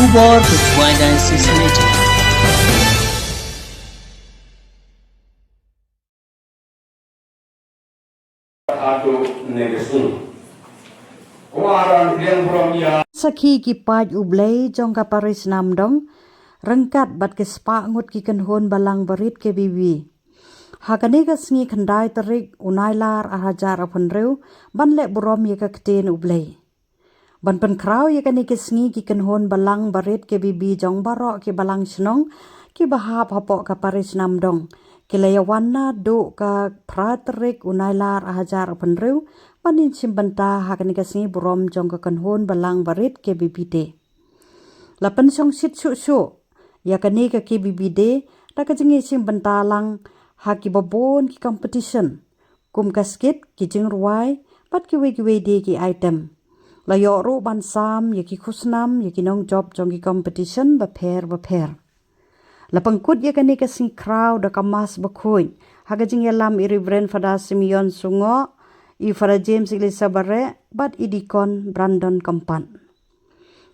Kubor ketuanan sesemeja. Sakhi ki paj ublei jong ka Paris namdong rengkat bat ke spa ngut ki kenhon balang barit KBB. Hakane ka sngi khandai tarik unailar ahajar apun reu ban lek burom ye ka kten ublei. Ban pen krau ye kane ke sngi ki kenhon balang barit KBB jong barok ki balang senong ki bahap hapok ka Paris namdong. Kilaya wana do ka pratarik unailar ahajar apun reu panin simbanta hakani ka Sngi Burom jong ka kenhon balang barit KBB de. Lapan song sit su ya kani ka KBB de da ka jingi simbanta lang haki babon ki competition kum kasket ki jing ruai pat ki we de ki item. La yo ro ban sam ya ki khusnam ya ki nong job jong ki competition ba pher. Lapang kut ya kani ka sing crowd da kamas bakhoy haga jing ya lam irivren fada Simeon Sungo I fada James Ilisa bare bat idikon Brandon Kampan.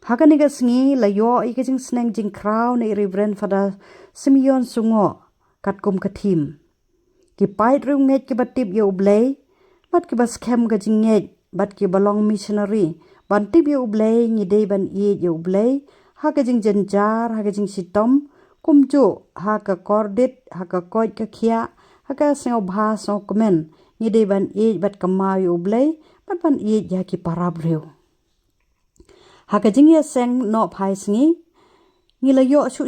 Hakani ka sngi la yo I ka jing sneng jing crowd na irivren fada Simeon Sungo kat kum ka team. Ki pait ru nget ki batip ya ublei bat ki bas kem ka jing nget bat ki balong missionary ban tip ya ublei ngidei ban ya ublei haka jing jenjar haka jing sitom kumjo haka kordit haka koit ka kia haka sengau bahas no komen ngidei ban bat kamau ya ublei bat ban ya ki parab reu. Haka jing ya seng no pai sngi ngila yo su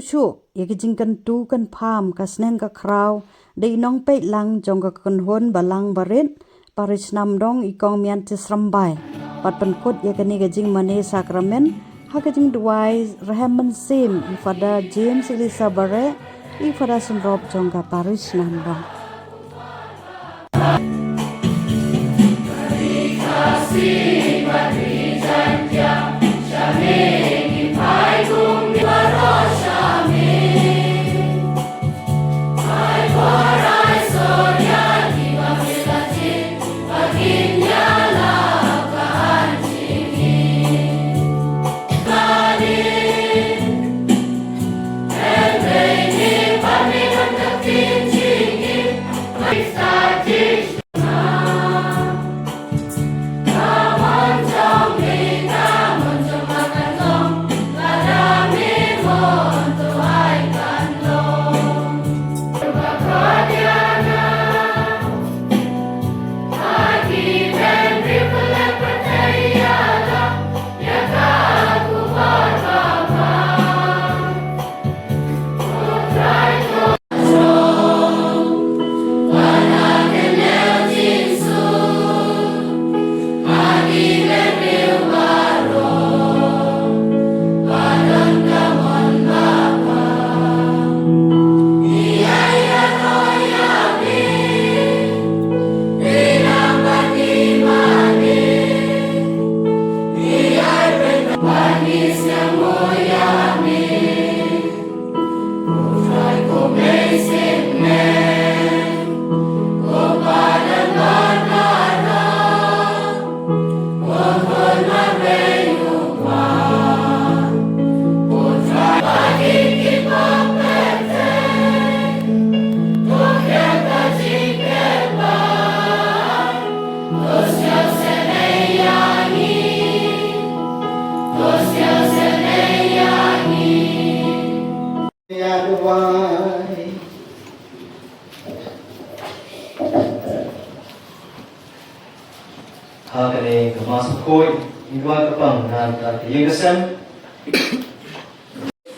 ya ki jing kan tu kan pam ka sneng ka krau de nong peit lang jong ka kenhon balang barit Paris namdong ikong mian tisrambai pat penkut ya kani ka jing mane sakramen haka jing duai rahaman sim ifada James Ilisa bare ifada sunrop jong ka Paris namdong. Hakane kemasuk koi iwa kepang nanta yengesan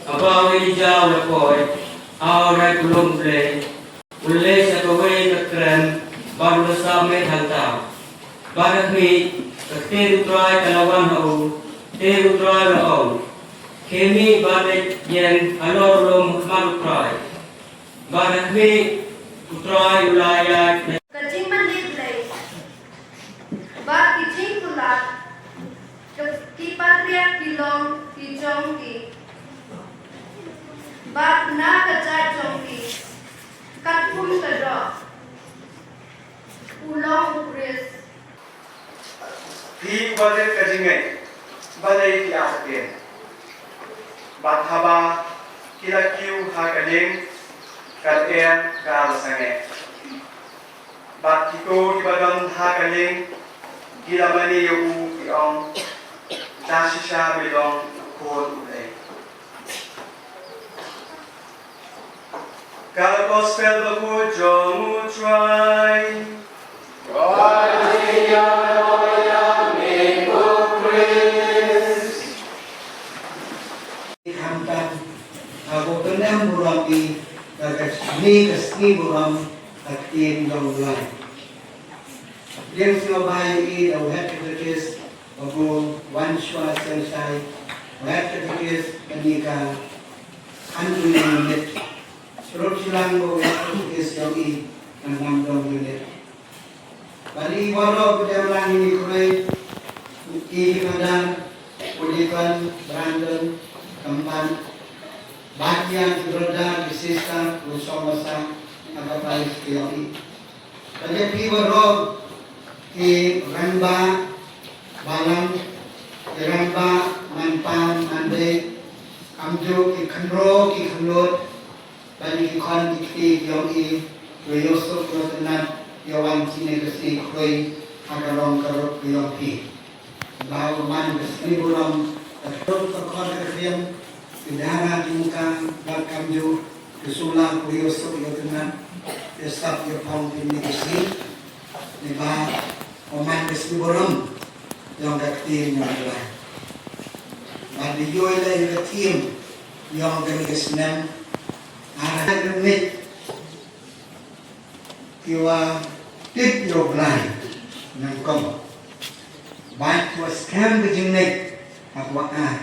apa wei jauh lekoi awal kulum ble ulle sakawai kekren baru sampai hantar barat ni ketir utrai kalawan hau ter utrai hau kemi barat yang alor lom mal utrai barat ni utrai ulayat Kacing mandi play. Bat kicing pulat. Kipatria kilong kijong ki. Bat na kacai jong ki. Katpum kadok. Ulong upres. Di balik kajingai, balai di akhir. Bathaba kilakiu hagaling kalian gal sange. Batiko kibadam hagaling gilamani yu kiong dasisha bilong kod ulay. Kal gospel baku jomu try. Sngi Burom Sngi Burom KBB online. Yang semua bahagia ini dah head bagu one shot selesai, head menikah andun unit. Terus silang bagu head jogi 6 unit. Bali walau berjalan ini kurai, kiri kanan, kulikan, Brandon, Kempan, bagian beroda disiskan usang masa agak baik sekali. Jadi walau di Ramba, Balang, di Ramba, Manpan, Mande, Amju, di Kandro, di Kandut, bagi kon di Yogi, Yosuf, Rotenat, Yawan sini kesini kui agarong keruk Yogi. Bahawa man Sngi Burom terus terkon kerjam Kedara di muka bakam ju kesulang Yosuf Rotenat, Yosaf Yopong ini kesini. Lima oman Sngi Burom yang tim yang lain. Bagi joy lagi tim yang kami kesenang. Ada gemit kiwa tip your blind nang kom. Baik was scam bejengnek apa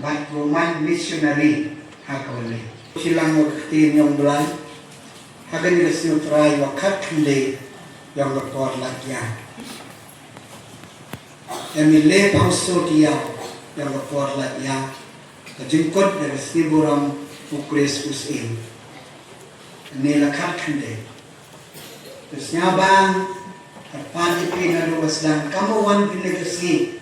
baik roman missionary hakole. Silang tim yang blind. Hagan resiu try wakat kende yang lekor latihan. Emile pauso dia yang lekor latihan. Kejengkot dari Sngi Burom ukres usin. Ini lekat kende. Terus nyabang, terpati pina luas dan kamu wan bila kesini.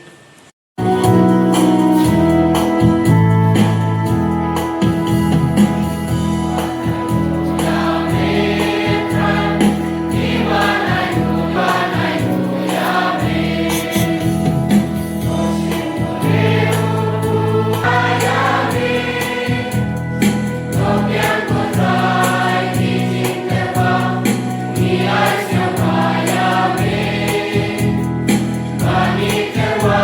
Kewa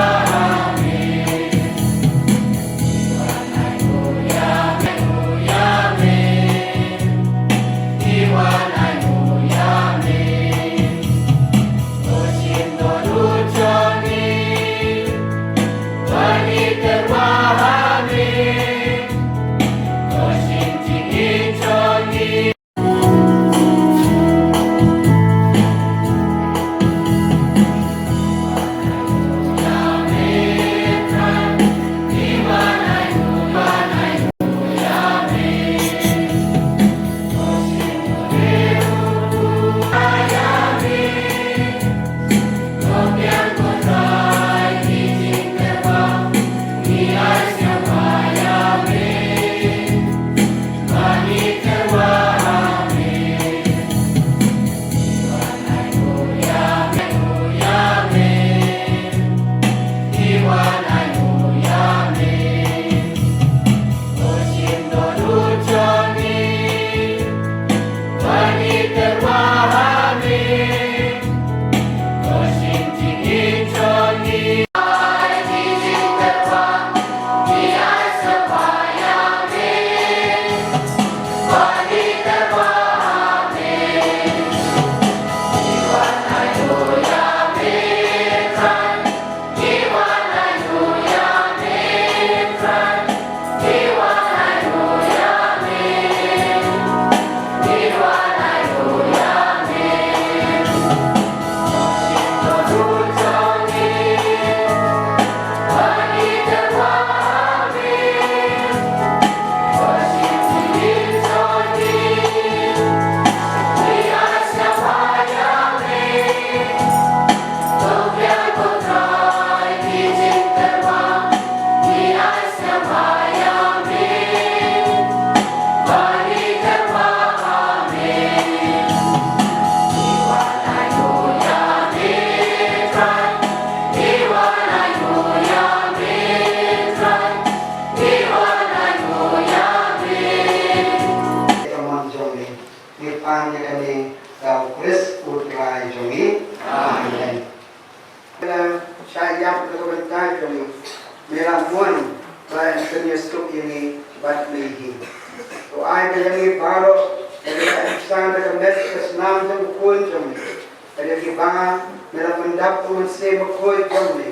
melapandap to Muslim Bakoy Jamli.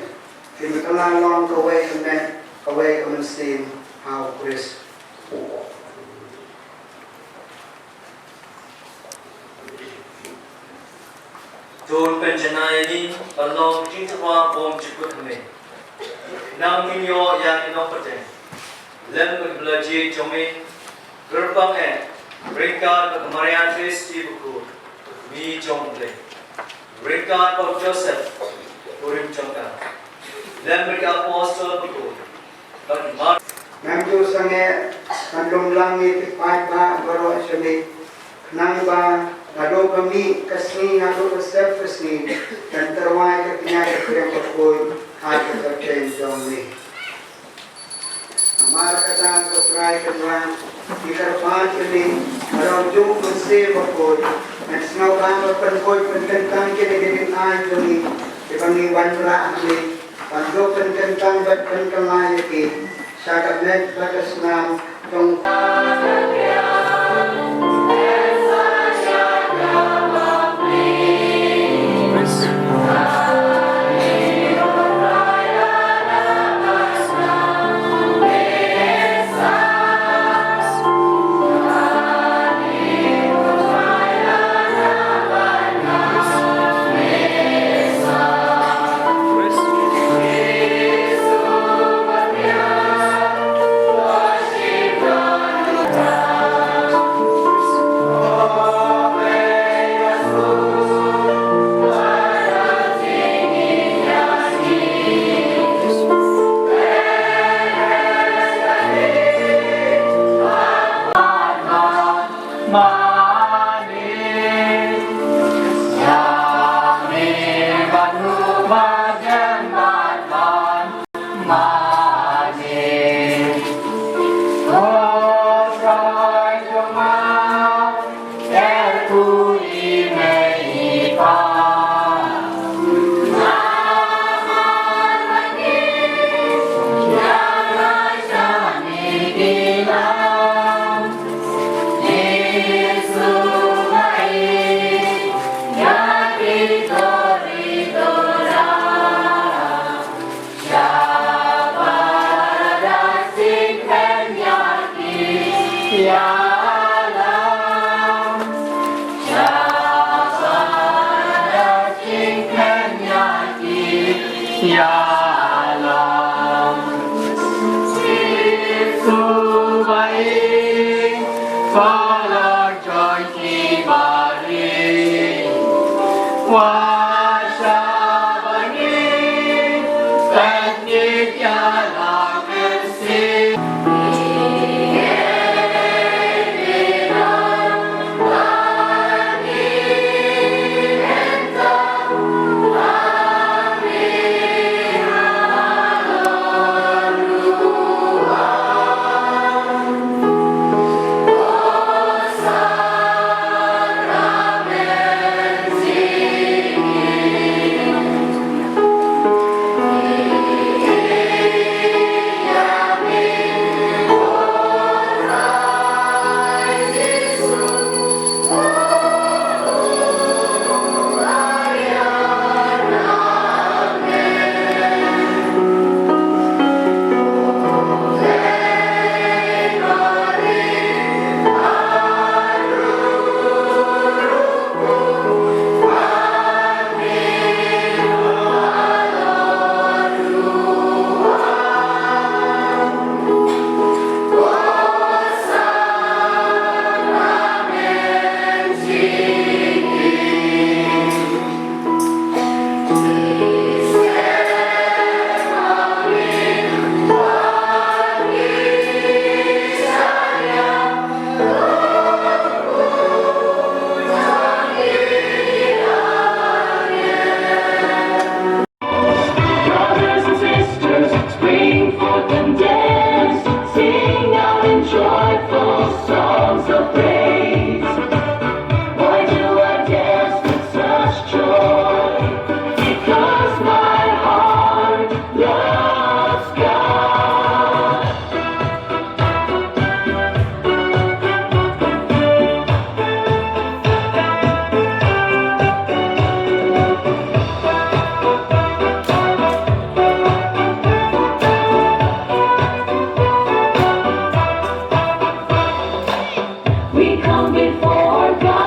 Kimikalang long away from them, away from Muslim how Chris. John Penjanai along Kintawa Bom Chiputame. Now Minyo Yan Inopate. Lem Blaji Jomi, Gerbang and Ringard Marian Face Tibuku, Mi Jomble. Ringard of Joseph, Purim Chonka. Lem Apostle Buku. But Mark. Memju sange kandung langit ipat ba baro asyabi nang ba nado kami kasni nado kasep kasni dan terwai ke kinyai ke perkoi hati terken jomli amar kata ko try kedua dikarpan ini baro jung kunse perkoi dan snow bang perkoi pententang kini gedin ai jomli dibangi wanra ahli pandu pententang bat penkelai ki Sagat net bagas nam tong